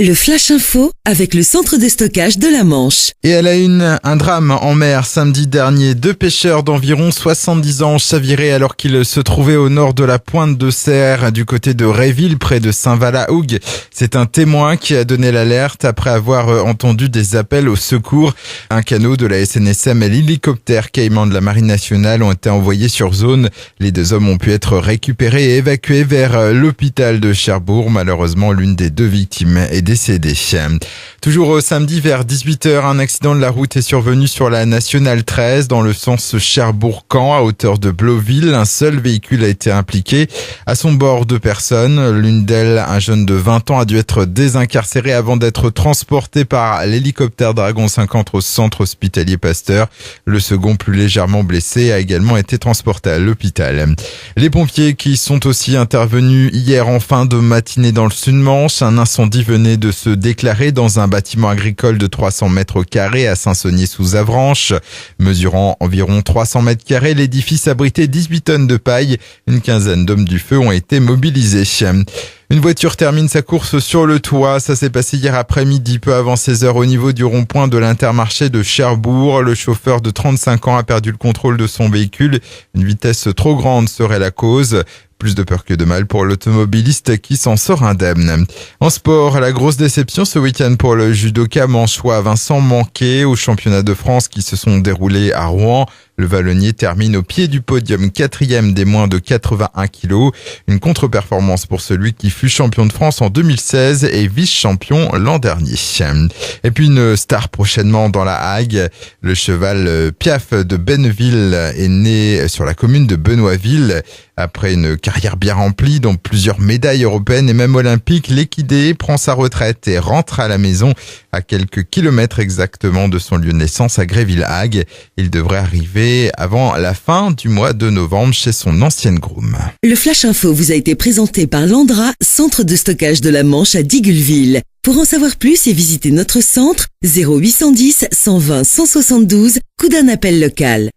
Le Flash Info avec le centre de stockage de la Manche. Et à la une, un drame en mer samedi dernier. 2 pêcheurs d'environ 70 ans ont chaviré alors qu'ils se trouvaient au nord de la pointe de Serre, du côté de Réville, près de Saint-Valahougue. C'est un témoin qui a donné l'alerte après avoir entendu des appels au secours. Un canot de la SNSM et l'hélicoptère Cayman de la Marine nationale ont été envoyés sur zone. Les 2 hommes ont pu être récupérés et évacués vers l'hôpital de Cherbourg. Malheureusement, l'une des 2 victimes est décédé. Toujours samedi vers 18h, un accident de la route est survenu sur la nationale 13 dans le sens Cherbourg-Caen à hauteur de Blauville. Un seul véhicule a été impliqué. À son bord 2 personnes. L'une d'elles, un jeune de 20 ans, a dû être désincarcéré avant d'être transporté par l'hélicoptère Dragon 50 au centre hospitalier Pasteur. Le second, plus légèrement blessé, a également été transporté à l'hôpital. Les pompiers qui sont aussi intervenus hier en fin de matinée dans le Sud-Manche. Un incendie venait de se déclaré dans un bâtiment agricole de 300 mètres carrés à Saint-Saunier-sous-Avranches. Mesurant environ 300 mètres carrés, l'édifice abritait 18 tonnes de paille. Une quinzaine d'hommes du feu ont été mobilisés. Une voiture termine sa course sur le toit. Ça s'est passé hier après-midi, peu avant 16h, au niveau du rond-point de l'Intermarché de Cherbourg. Le chauffeur de 35 ans a perdu le contrôle de son véhicule. Une vitesse trop grande serait la cause. Plus de peur que de mal pour l'automobiliste qui s'en sort indemne. En sport, la grosse déception ce week-end pour le judoka manchois Vincent Manquet aux championnats de France qui se sont déroulés à Rouen. Le Vallonnier termine au pied du podium 4e des moins de 81 kilos. Une contre-performance pour celui qui fut champion de France en 2016 et vice-champion l'an dernier. Et puis une star prochainement dans la Hague. Le cheval Piaf de Benneville est né sur la commune de Benoîtville. Après une carrière bien remplie, dont plusieurs médailles européennes et même olympiques, l'équidé prend sa retraite et rentre à la maison à quelques kilomètres exactement de son lieu de naissance à Gréville-Hague. Il devrait arriver avant la fin du mois de novembre chez son ancienne groom. Le Flash Info vous a été présenté par Landra, centre de stockage de la Manche à Digulleville. Pour en savoir plus et visiter notre centre, 0810 120 172, coup d'un appel local.